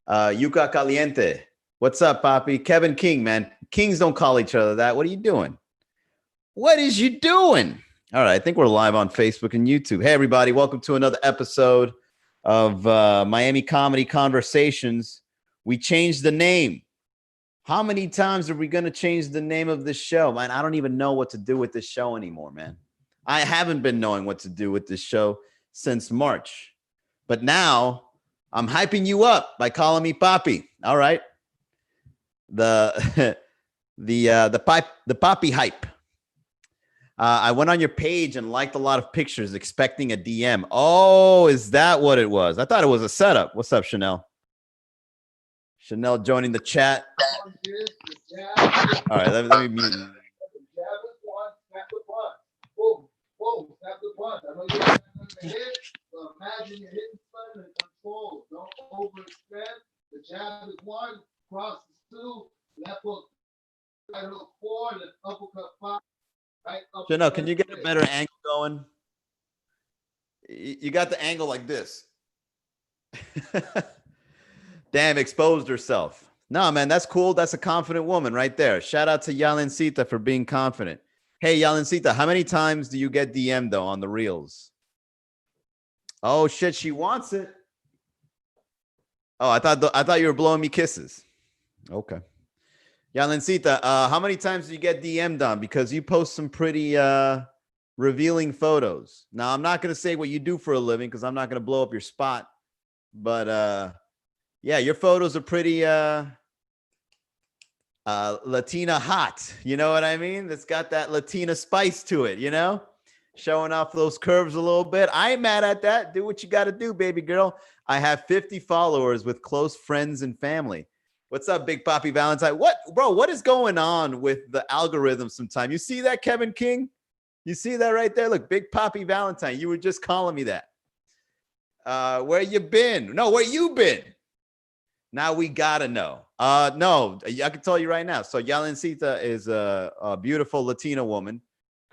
Yuca Caliente. What's up, Poppy? Kevin King, man. Kings don't call each other that. What are you doing? What is you doing? All right, I think we're live on Facebook and YouTube. Hey, everybody, welcome to another episode of Miami Comedy Conversations. We changed the name. How many times are we going to change the name of this show? Man, I don't even know what to do with this show anymore, man. I haven't been knowing what to do with this show since March. But now I'm hyping you up by calling me Poppy. All right. The the Poppy hype. I went on your page and liked a lot of pictures expecting a DM. Oh, is that what it was? I thought it was a setup. What's up, Chanel? Chanel joining the chat. All right, let me mute. Imagine you're hitting something and control. Don't overextend. The jab is one, cross is two, left hook, right hook four, and then uppercut five. Right uppercut. Chanel, can you get a better angle going? You got the angle like this. Damn, exposed herself. No, man, that's cool. That's a confident woman right there. Shout out to Yalincita for being confident. Hey, Yalincita, how many times do you get DM'd though on the reels? Oh shit, she wants it. Oh, I thought you were blowing me kisses. Okay. Yalincita, how many times do you get DM'd on? Because you post some pretty revealing photos. Now, I'm not going to say what you do for a living because I'm not going to blow up your spot. But yeah, your photos are pretty Latina hot. You know what I mean? It's got that Latina spice to it, you know? Showing off those curves a little bit. I ain't mad at that. Do what you got to do, baby girl. I have 50 followers with close friends and family. What's up, Big Poppy Valentine? What is going on with the algorithm sometime? You see that, Kevin King? You see that right there? Look, Big Poppy Valentine. You were just calling me that. Where you been? No, where you been? Now we gotta know. No, I can tell you right now. So Yalincita is a beautiful Latina woman.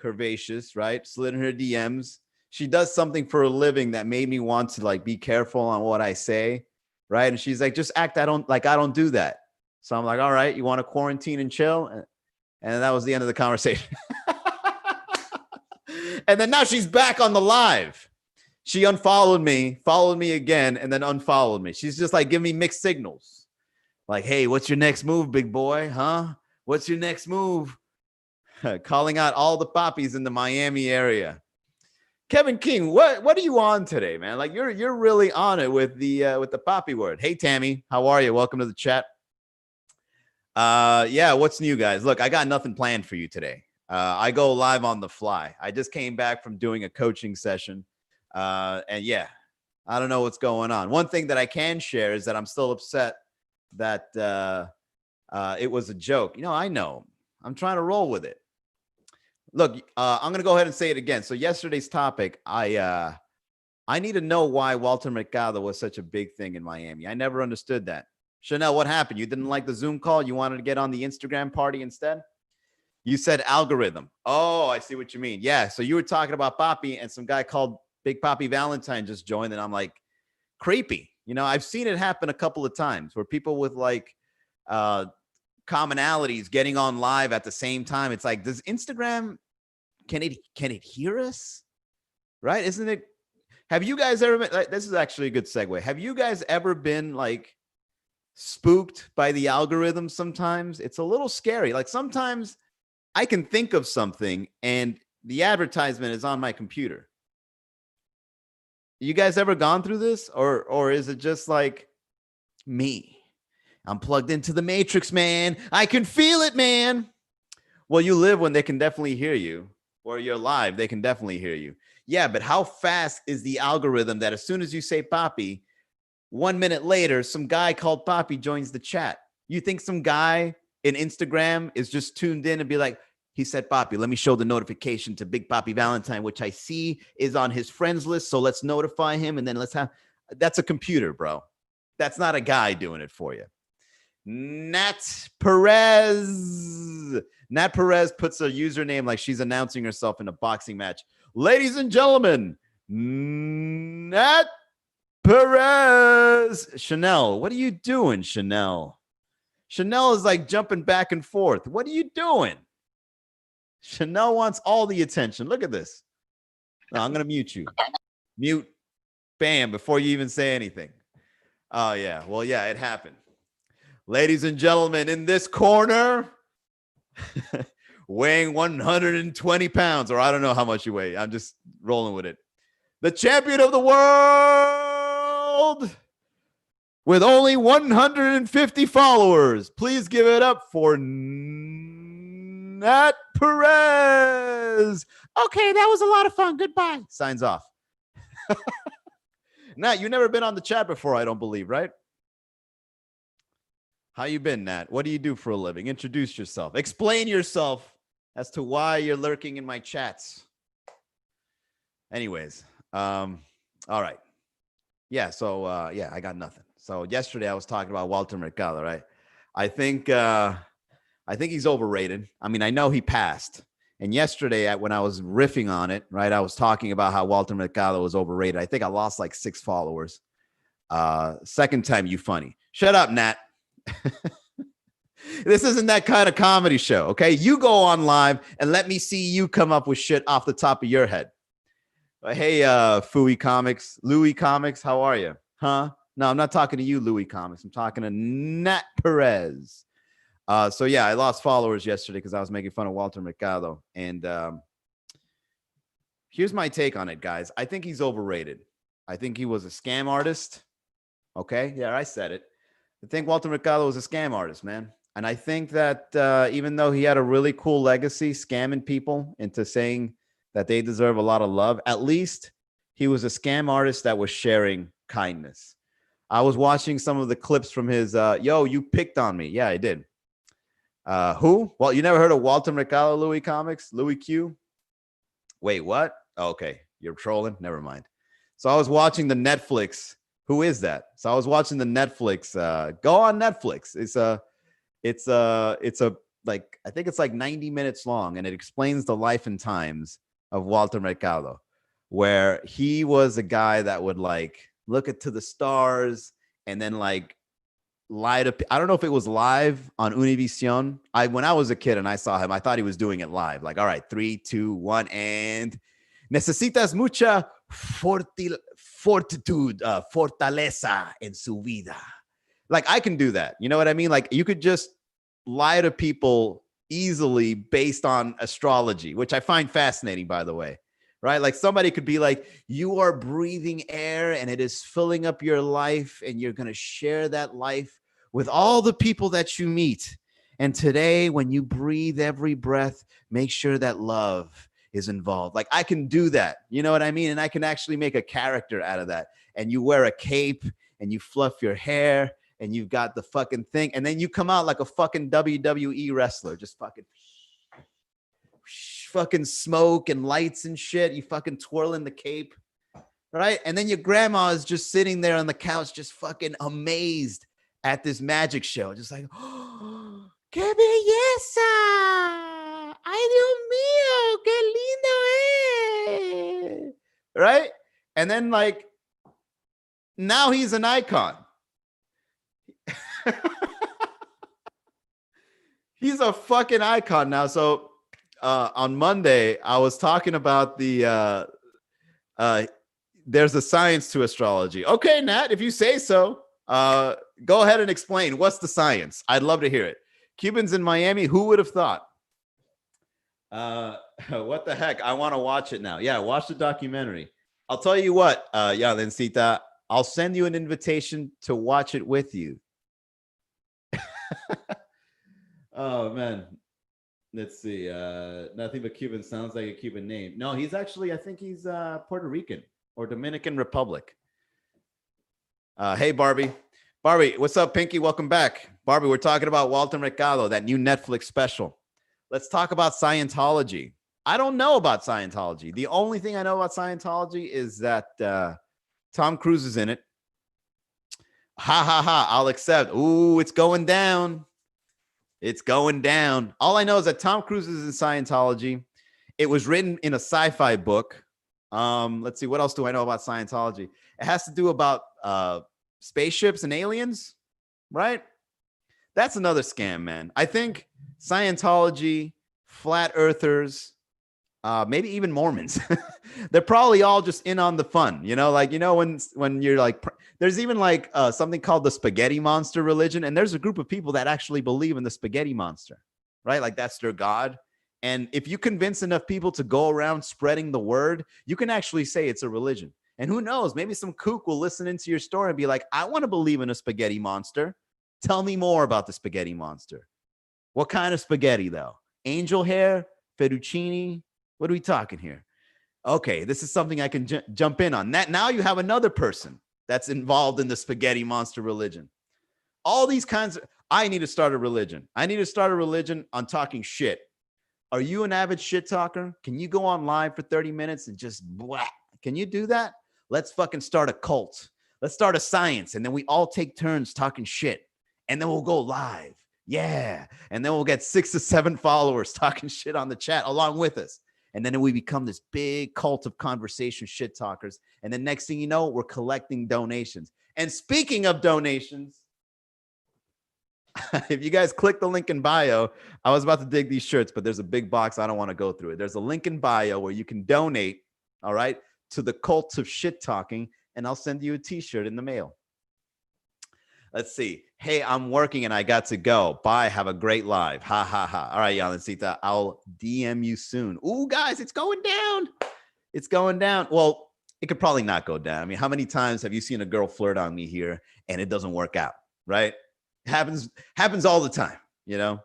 Curvaceous, right? Slid in her DMs. She does something for a living that made me want to like be careful on what I say, right? And she's like, just act I don't do that. So I'm like, all right, you want to quarantine and chill? And that was the end of the conversation. And then now she's back on the live. She unfollowed me, followed me again, and then unfollowed me. She's just like giving me mixed signals. Like, hey, what's your next move, big boy? Huh? What's your next move? Calling out all the poppies in the Miami area. Kevin King, what are you on today, man? Like you're really on it with the poppy word. Hey Tammy, how are you? Welcome to the chat. Yeah, what's new, guys? Look, I got nothing planned for you today. I go live on the fly. I just came back from doing a coaching session. And yeah, I don't know what's going on. One thing that I can share is that I'm still upset that it was a joke. You know, I know. I'm trying to roll with it. Look, I'm going to go ahead and say it again. So yesterday's topic, I need to know why Walter Mercado was such a big thing in Miami. I never understood that. Chanel, what happened? You didn't like the Zoom call? You wanted to get on the Instagram party instead? You said algorithm. Oh, I see what you mean. Yeah, so you were talking about Poppy and some guy called Big Poppy Valentine just joined and I'm like, creepy. You know, I've seen it happen a couple of times where people with like commonalities getting on live at the same time. It's like, does Instagram, can it hear us? Right? Isn't it? Have you guys ever been, like, this is actually a good segue. Have you guys ever been like spooked by the algorithm sometimes? It's a little scary. Like sometimes I can think of something and the advertisement is on my computer. You guys ever gone through this? Or is it just like me? I'm plugged into the matrix, man. I can feel it, man. Well, you live when they can definitely hear you, or you're live, they can definitely hear you. Yeah, but how fast is the algorithm that as soon as you say Poppy, 1 minute later, some guy called Poppy joins the chat? You think some guy in Instagram is just tuned in and be like, he said Poppy, let me show the notification to Big Poppy Valentine, which I see is on his friends list. So let's notify him and then let's have, that's a computer, bro. That's not a guy doing it for you. Nat Perez. Nat Perez puts a username like she's announcing herself in a boxing match. Ladies and gentlemen, Nat Perez. Chanel, what are you doing, Chanel? Chanel is like jumping back and forth. What are you doing? Chanel wants all the attention. Look at this. No, I'm going to mute you. Mute. Bam, before you even say anything. Oh, yeah. Well, yeah, it happened. Ladies and gentlemen, in this corner, weighing 120 pounds, or I don't know how much you weigh. I'm just rolling with it. The champion of the world with only 150 followers. Please give it up for Nat Perez. Okay, that was a lot of fun. Goodbye. Signs off. Nat, you've never been on the chat before, I don't believe, right? How you been, Nat? What do you do for a living? Introduce yourself. Explain yourself as to why you're lurking in my chats. Anyways, all right. Yeah, so yeah, I got nothing. So yesterday I was talking about Walter Mercado, right? I think he's overrated. I mean, I know he passed. And yesterday when I was riffing on it, right, I was talking about how Walter Mercado was overrated. I think I lost like 6 followers. Second time you funny. Shut up, Nat. This isn't that kind of comedy show, okay? You go on live and let me see you come up with shit off the top of your head. Hey, Fooey Comics, Louis Comics, how are you? Huh? No, I'm not talking to you, Louis Comics. I'm talking to Nat Perez. So yeah, I lost followers yesterday because I was making fun of Walter Mercado. And here's my take on it, guys. I think he's overrated. I think he was a scam artist. Okay, yeah, I said it. I think Walter Mercado was a scam artist, man. And I think that even though he had a really cool legacy scamming people into saying that they deserve a lot of love, at least he was a scam artist that was sharing kindness. I was watching some of the clips from his, yo, you picked on me. Yeah, I did. Who? Well, you never heard of Walter Mercado, Louis Comics? Louis Q? Wait, what? Oh, okay, you're trolling? Never mind. So I was watching the Netflix. Who is that? So I was watching the Netflix. Go on Netflix. It's like, I think it's like 90 minutes long, and it explains the life and times of Walter Mercado, where he was a guy that would like look to the stars and then like lie to. I don't know if it was live on Univision. When I was a kid and I saw him, I thought he was doing it live. Like, all right, 3, 2, 1, and necesitas mucha fortitude, fortaleza en su vida. Like, I can do that. You know what I mean? Like, you could just lie to people easily based on astrology, which I find fascinating, by the way, right? Like, somebody could be like, you are breathing air and it is filling up your life, and you're going to share that life with all the people that you meet. And today, when you breathe every breath, make sure that love is involved. Like, I can do that. You know what I mean? And I can actually make a character out of that. And you wear a cape and you fluff your hair and you've got the fucking thing. And then you come out like a fucking WWE wrestler, just fucking smoke and lights and shit. You fucking twirling the cape, right? And then your grandma is just sitting there on the couch, just fucking amazed at this magic show. Just like, oh, qué belleza. Ay, Dios mío, qué lindo es. Right? And then, like, now he's an icon. He's a fucking icon now. So on Monday, I was talking about the there's a science to astrology. Okay, Nat, if you say so, go ahead and explain. What's the science? I'd love to hear it. Cubans in Miami, who would have thought? What the heck? I want to watch it now. Yeah, watch the documentary. I'll tell you what, Lencita, I'll send you an invitation to watch it with you. Oh, man. Let's see. Nothing but Cuban sounds like a Cuban name. No, he's actually, I think he's Puerto Rican or Dominican Republic. Hey, Barbie. Barbie, what's up, Pinky? Welcome back. Barbie, we're talking about Walter Mercado, that new Netflix special. Let's talk about Scientology. I don't know about Scientology. The only thing I know about Scientology is that Tom Cruise is in it. Ha, ha, ha. I'll accept. Ooh, it's going down. It's going down. All I know is that Tom Cruise is in Scientology. It was written in a sci-fi book. Let's see. What else do I know about Scientology? It has to do about spaceships and aliens, right? That's another scam, man. I think Scientology, flat earthers, maybe even Mormons, they're probably all just in on the fun, you know, like, you know, when you're like, there's even like something called the spaghetti monster religion. And there's a group of people that actually believe in the spaghetti monster, right? Like that's their God. And if you convince enough people to go around spreading the word, you can actually say it's a religion. And who knows, maybe some kook will listen into your story and be like, I want to believe in a spaghetti monster. Tell me more about the spaghetti monster. What kind of spaghetti, though? Angel hair, fettuccine? What are we talking here? Okay, this is something I can jump in on. That now you have another person that's involved in the spaghetti monster religion. All these kinds of, I need to start a religion. I need to start a religion on talking shit. Are you an avid shit talker? Can you go on live for 30 minutes and just blah? Can you do that? Let's fucking start a cult. Let's start a science. And then we all take turns talking shit. And then we'll go live. Yeah. And then we'll get 6 to 7 followers talking shit on the chat along with us. And then we become this big cult of conversation shit talkers. And then next thing you know, we're collecting donations. And speaking of donations, if you guys click the link in bio, I was about to dig these shirts, but there's a big box. I don't want to go through it. There's a link in bio where you can donate, all right, to the cult of shit talking, and I'll send you a t-shirt in the mail. Let's see. Hey, I'm working and I got to go. Bye. Have a great live. Ha, ha, ha. All right, Yalancita. I'll DM you soon. Ooh, guys, it's going down. It's going down. Well, it could probably not go down. I mean, how many times have you seen a girl flirt on me here and it doesn't work out, right? It happens all the time, you know?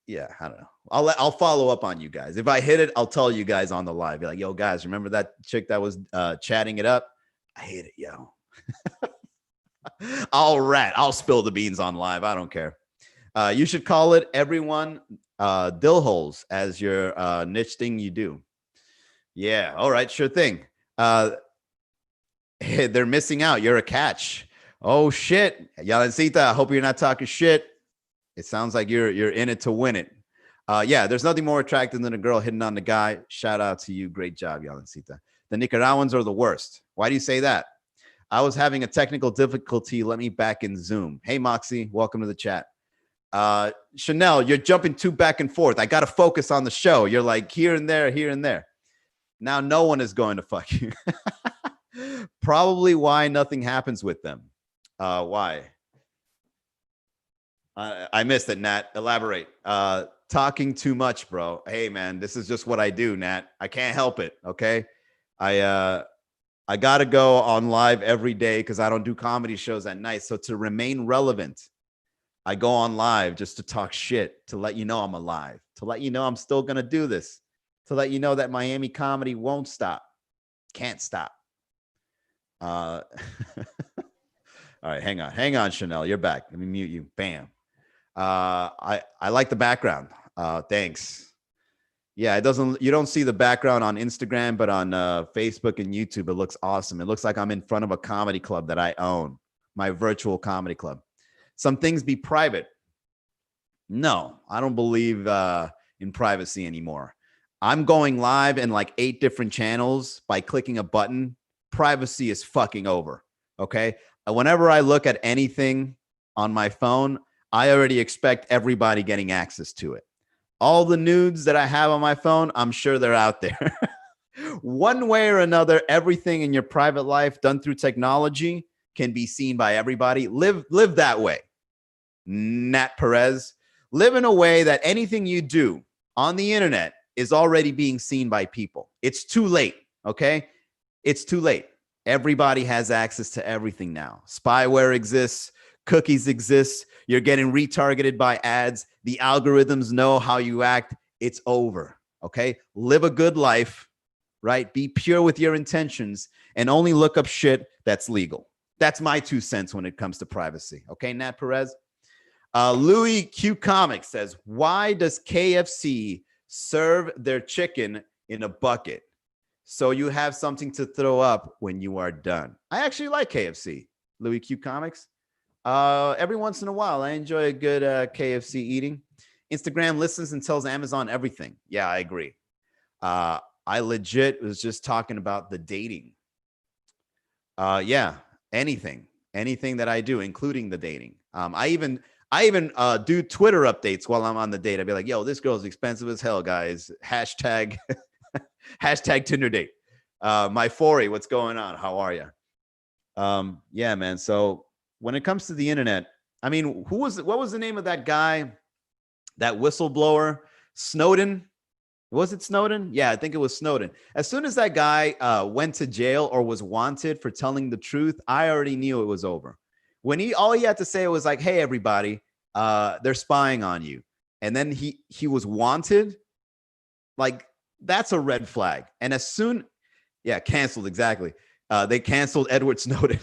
Yeah, I don't know. I'll follow up on you guys. If I hit it, I'll tell you guys on the live. Be like, yo, guys, remember that chick that was chatting it up? I hit it, yo. I'll spill the beans on live. I don't care. You should call it everyone dill holes as your niche thing you do. Yeah. All right. Sure thing. Hey, they're missing out. You're a catch. Oh shit. Yalancita, I hope you're not talking shit. It sounds like you're in it to win it. Yeah, there's nothing more attractive than a girl hitting on the guy. Shout out to you. Great job, Yalancita. The Nicaraguans are the worst. Why do you say that? I was having a technical difficulty. Let me back in Zoom. Hey, Moxie, welcome to the chat. Chanel, you're jumping too back and forth. I got to focus on the show. You're like here and there, here and there. Now no one is going to fuck you. Probably why nothing happens with them. Why? I missed it, Nat. Elaborate. Talking too much, bro. Hey, man, this is just what I do, Nat. I can't help it, okay? I got to go on live every day because I don't do comedy shows at night. So to remain relevant, I go on live just to talk shit, to let you know I'm alive, to let you know I'm still going to do this, to let you know that Miami comedy won't stop, can't stop. All right, hang on, Chanel. You're back. Let me mute you. Bam. I like the background. Thanks. Yeah, you don't see the background on Instagram, but on Facebook and YouTube, it looks awesome. It looks like I'm in front of a comedy club that I own, my virtual comedy club. Some things be private. No, I don't believe in privacy anymore. I'm going live in like 8 different channels by clicking a button. Privacy is fucking over. Okay. Whenever I look at anything on my phone, I already expect everybody getting access to it. All the nudes that I have on my phone, I'm sure they're out there. One way or another, everything in your private life done through technology can be seen by everybody. Live that way. Nat Perez, live in a way that anything you do on the internet is already being seen by people. It's too late, okay? It's too late. Everybody has access to everything now. Spyware exists. Cookies exist. You're getting retargeted by ads. The algorithms know how you act. It's over. Okay. Live a good life, right? Be pure with your intentions and only look up shit that's legal. That's my 2 cents when it comes to privacy. Okay, Nat Perez. Louis Q Comics says, why does KFC serve their chicken in a bucket? So you have something to throw up when you are done. I actually like KFC, Louis Q Comics. Every once in a while, I enjoy a good KFC eating. Instagram listens and tells Amazon everything. Yeah, I agree. I legit was just talking about the dating. Yeah, anything that I do, including the dating. I even do Twitter updates while I'm on the date. I'd be like, yo, this girl's expensive as hell, guys. Hashtag hashtag Tinder date. My Fori, what's going on? How are you? Yeah, man. So when it comes to the internet, I mean, what was the name of that guy, that whistleblower? Snowden? Was it Snowden? Yeah, I think it was Snowden. As soon as that guy went to jail or was wanted for telling the truth, I already knew it was over. When all he had to say was like, "Hey, everybody, they're spying on you," and then he was wanted. Like, that's a red flag. And as soon, yeah, canceled, exactly. They canceled Edward Snowden.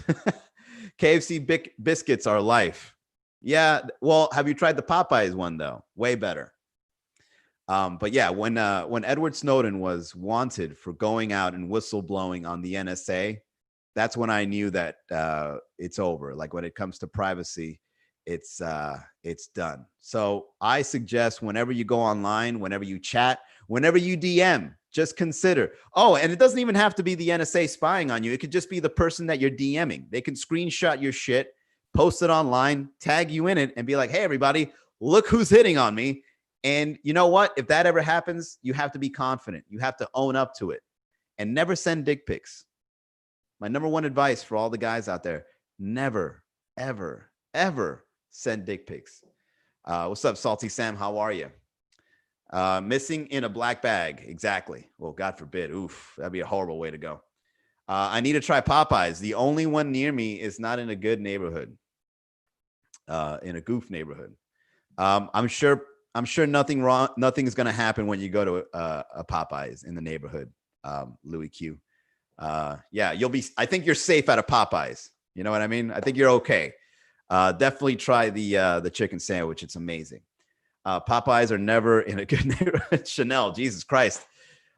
KFC biscuits are life. Yeah, well, have you tried the Popeyes one though? Way better. But yeah, when Edward Snowden was wanted for going out and whistleblowing on the NSA, that's when I knew that it's over. Like, when it comes to privacy, it's done. So I suggest, whenever you go online, whenever you chat, whenever you DM, just consider. Oh, and it doesn't even have to be the NSA spying on you. It could just be the person that you're DMing. They can screenshot your shit, post it online, tag you in it, and be like, "Hey, everybody, look who's hitting on me." And you know what? If that ever happens, you have to be confident. You have to own up to it, and never send dick pics. My number one advice for all the guys out there: never, ever, ever send dick pics. What's up, Salty Sam? How are you? Missing in a black bag. Exactly. Well, God forbid. Oof, that'd be a horrible way to go. I need to try Popeyes. The only one near me is not in a good neighborhood, in a goof neighborhood. I'm sure nothing wrong. Nothing's going to happen when you go to a Popeyes in the neighborhood, Louis Q. Yeah, I think you're safe at a Popeyes. You know what I mean? I think you're okay. Definitely try the chicken sandwich. It's amazing. Popeyes are never in a good neighborhood. Chanel, Jesus Christ.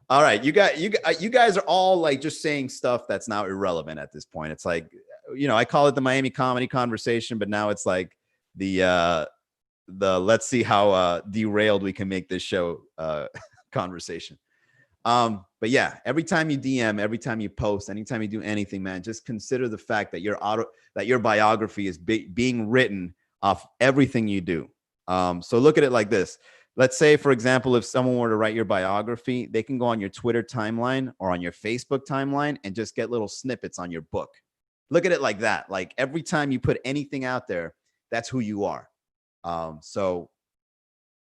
All right, you guys are all like just saying stuff that's now irrelevant at this point. It's like, I call it the Miami comedy conversation, but now it's like the let's see how derailed we can make this show conversation. But yeah, every time you DM, every time you post, anytime you do anything, man, just consider the fact that your biography is being written off everything you do. So look at it like this. Let's say, for example, if someone were to write your biography, they can go on your Twitter timeline or on your Facebook timeline and just get little snippets on your book. Look at it like that. Like, every time you put anything out there, that's who you are. So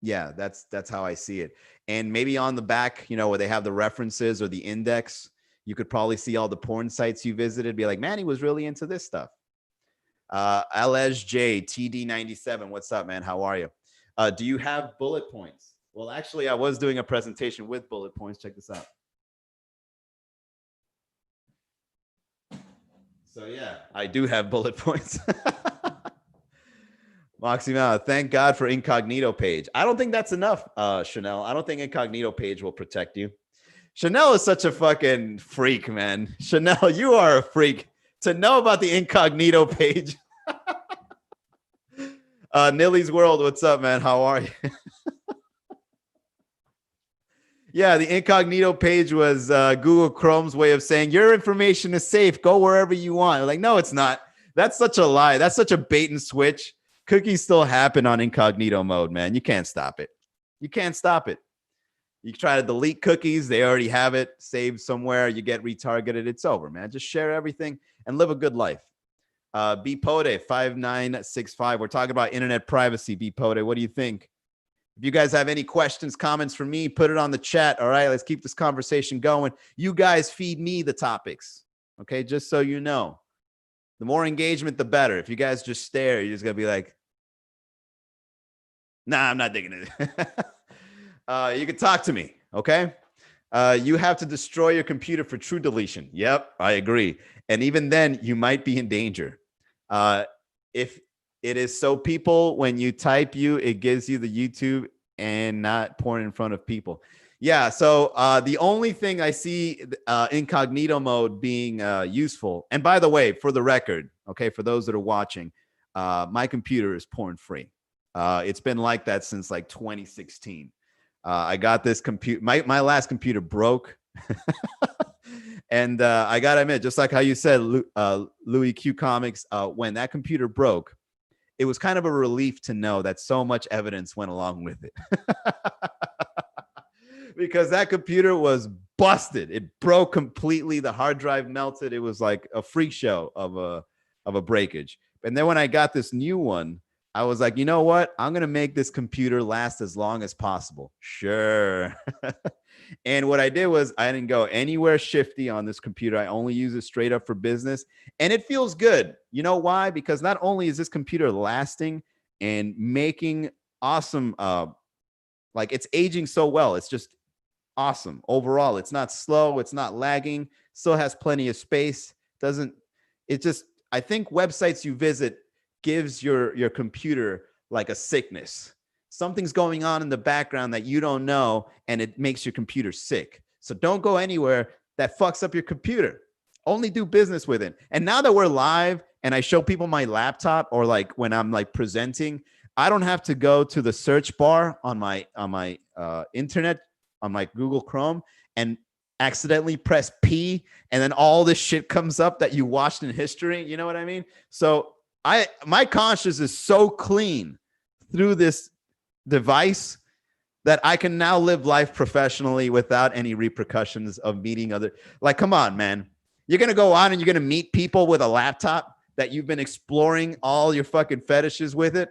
yeah, that's how I see it. And maybe on the back, where they have the references or the index, you could probably see all the porn sites you visited. Be like, man, he was really into this stuff. LSJ TD97, what's up, man? How are you? Do you have bullet points? Well, actually, I was doing a presentation with bullet points. Check this out. So yeah, I do have bullet points. Maxima, thank God for incognito page. I don't think that's enough, Chanel. I don't think incognito page will protect you. Chanel is such a fucking freak, man. Chanel, you are a freak. To know about the incognito page. Nilly's World, what's up, man? How are you? Yeah, the incognito page was Google Chrome's way of saying your information is safe. Go wherever you want. Like, no, it's not. That's such a lie. That's such a bait and switch. Cookies still happen on incognito mode, man. You can't stop it. You can't stop it. You try to delete cookies. They already have it saved somewhere. You get retargeted. It's over, man. Just share everything and live a good life. Bpote 5965. We're talking about internet privacy. Bpote, what do you think? If you guys have any questions, comments for me, put it on the chat. All right, let's keep this conversation going. You guys feed me the topics. Okay, just so you know. The more engagement, the better. If you guys just stare, you're just going to be like, nah, I'm not digging it. You can talk to me, okay? You have to destroy your computer for true deletion. Yep, I agree. And even then, you might be in danger. If it is so, people, when you type it gives you the YouTube and not porn in front of people. Yeah, so the only thing I see incognito mode being useful, and by the way, for the record, okay, for those that are watching, my computer is porn free. It's been like that since like 2016. I got this computer. My last computer broke. And I gotta admit, just like how you said, Louis Q Comics, when that computer broke, it was kind of a relief to know that so much evidence went along with it. Because that computer was busted. It broke completely. The hard drive melted. It was like a freak show of a breakage. And then when I got this new one, I was like, you know what? I'm gonna make this computer last as long as possible. Sure. And what I did was I didn't go anywhere shifty on this computer. I only use it straight up for business. And it feels good. You know why? Because not only is this computer lasting and making awesome, like it's aging so well. It's just awesome overall. It's not slow. It's not lagging. Still has plenty of space. Doesn't, it just, I think websites you visit gives your computer like a sickness. Something's going on in the background that you don't know, and it makes your computer sick. So don't go anywhere that fucks up your computer. Only do business with it. And now that we're live and I show people my laptop, or like when I'm like presenting, I don't have to go to the search bar on my internet, on my Google Chrome, and accidentally press P, and then all this shit comes up that you watched in history. You know what I mean? So my conscience is so clean through this device that I can now live life professionally without any repercussions of meeting other. Like, come on, man. You're going to go on and you're going to meet people with a laptop that you've been exploring all your fucking fetishes with it.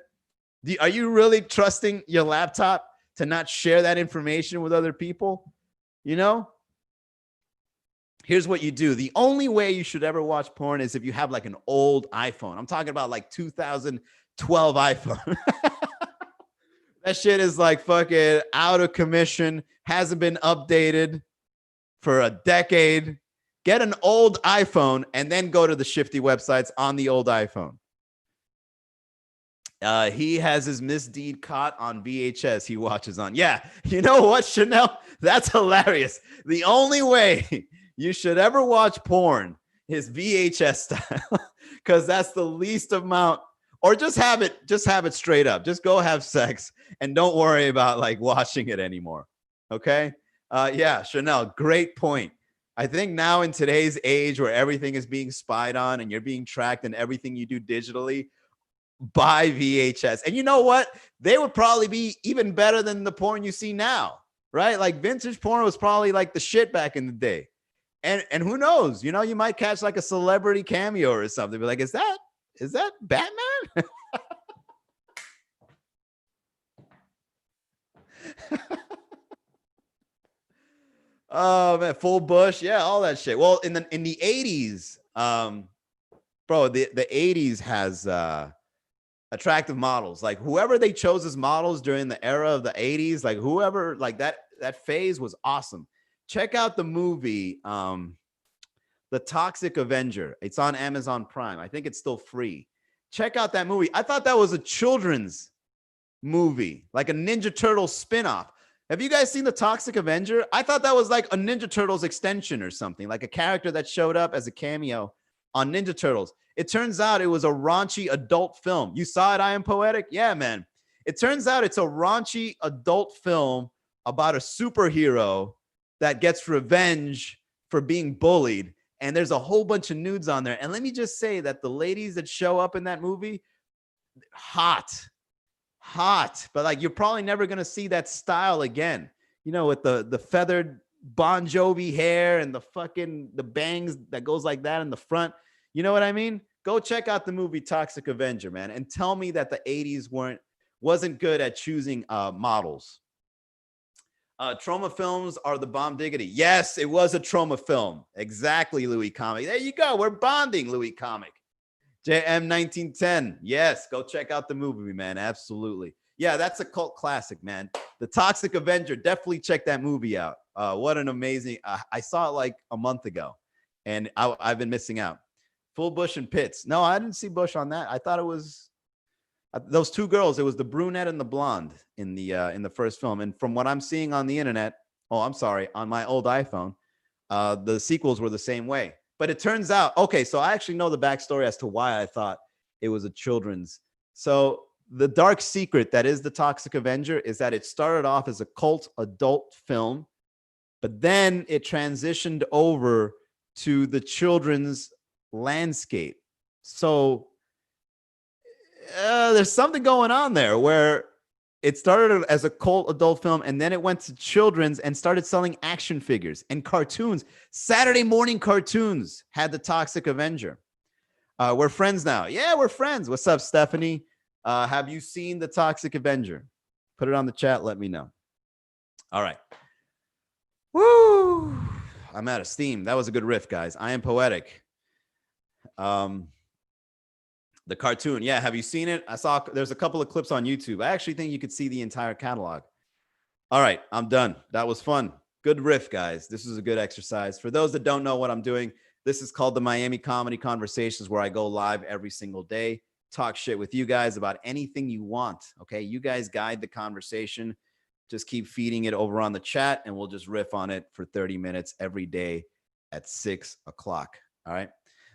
Are you really trusting your laptop to not share that information with other people? You know? Here's what you do. The only way you should ever watch porn is if you have like an old iPhone. I'm talking about like 2012 iPhone. That shit is like fucking out of commission, hasn't been updated for a decade. Get an old iPhone and then go to the shifty websites on the old iPhone. He has his misdeed caught on VHS he watches on. Yeah, you know what, Chanel? That's hilarious. The only way you should ever watch porn is VHS style, because that's the least amount. Or just have it straight up. Just go have sex and don't worry about like watching it anymore. Okay? Yeah, Chanel, great point. I think now in today's age where everything is being spied on and you're being tracked in everything you do digitally, buy VHS. And you know what? They would probably be even better than the porn you see now, right? Like vintage porn was probably like the shit back in the day. And who knows? You know, you might catch like a celebrity cameo or something. Be like, is that Batman? Oh man, full bush, yeah, all that shit. Well, in the 80s, bro, the 80s has attractive models. Like whoever they chose as models during the era of the 80s, like whoever, like that phase was awesome. Check out the movie, The Toxic Avenger. It's on Amazon Prime. I think it's still free. Check out that movie. I thought that was a children's movie, like a Ninja Turtles spinoff. Have you guys seen The Toxic Avenger? I thought that was like a Ninja Turtles extension or something, like a character that showed up as a cameo on Ninja Turtles. It turns out it was a raunchy adult film. You saw it, I Am Poetic? Yeah, man. It turns out it's a raunchy adult film about a superhero that gets revenge for being bullied. And there's a whole bunch of nudes on there. And let me just say that the ladies that show up in that movie, hot. But like, you're probably never going to see that style again. You know, with the feathered Bon Jovi hair and the bangs that goes like that in the front. You know what I mean? Go check out the movie Toxic Avenger, man. And tell me that the 80s wasn't good at choosing models. Trauma films are the bomb diggity. Yes, it was a trauma film. Exactly, Louis Comic. There you go. We're bonding, Louis Comic. JM 1910. Yes, go check out the movie, man. Absolutely. Yeah, that's a cult classic, man. The Toxic Avenger. Definitely check that movie out. What an amazing. I saw it like a month ago, and I've been missing out. Full Bush and Pitts. No, I didn't see Bush on that. I thought it was those two girls. It was the brunette and the blonde in the first film. And from what I'm seeing on the internet, on my old iPhone, the sequels were the same way. But it turns out, okay, so I actually know the backstory as to why I thought it was a children's. So the dark secret that is The Toxic Avenger is that it started off as a cult adult film, but then it transitioned over to the children's landscape. So there's something going on there where it started as a cult adult film and then it went to children's and started selling action figures and cartoons. Saturday morning cartoons had the Toxic Avenger. We're friends now. Yeah, we're friends. What's up, Stephanie? Have you seen the Toxic Avenger? Put it on the chat. Let me know. All right. Woo! I'm out of steam. That was a good riff, guys. I Am Poetic. The cartoon. Yeah, have you seen it? I saw there's a couple of clips on YouTube. I actually think you could see the entire catalog. All right, I'm done. That was fun. Good riff, guys. This is a good exercise. For those that don't know what I'm doing, this is called the Miami Comedy Conversations, where I go live every single day, talk shit with you guys about anything you want. Okay, you guys guide the conversation. Just keep feeding it over on the chat, and we'll just riff on it for 30 minutes every day at 6 o'clock. All right.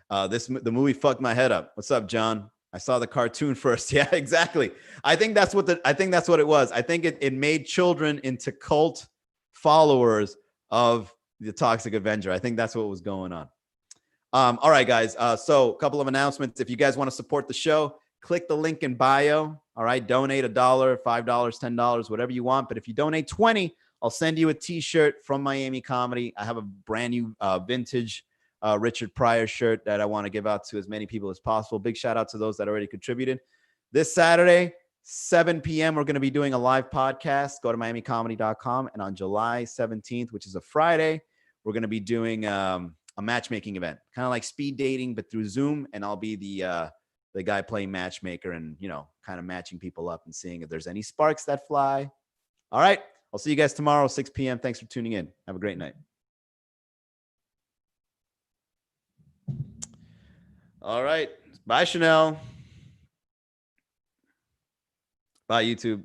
The movie fucked my head up. What's up, John? I saw the cartoon first. Yeah, exactly. I think that's what it was. I think it made children into cult followers of the Toxic Avenger. I think that's what was going on. All right, guys. So a couple of announcements. If you guys want to support the show, click the link in bio. All right. Donate $1, $5, $10, whatever you want. But if you donate 20, I'll send you a t-shirt from Miami Comedy. I have a brand new vintage Richard Pryor shirt that I want to give out to as many people as possible. Big shout out to those that already contributed. This Saturday, 7 p.m., we're going to be doing a live podcast. Go to miamicomedy.com. And on July 17th, which is a Friday, we're going to be doing a matchmaking event, kind of like speed dating, but through Zoom. And I'll be the guy playing matchmaker and, you know, kind of matching people up and seeing if there's any sparks that fly. All right. I'll see you guys tomorrow, 6 p.m. Thanks for tuning in. Have a great night. All right. Bye, Chanel. Bye, YouTube.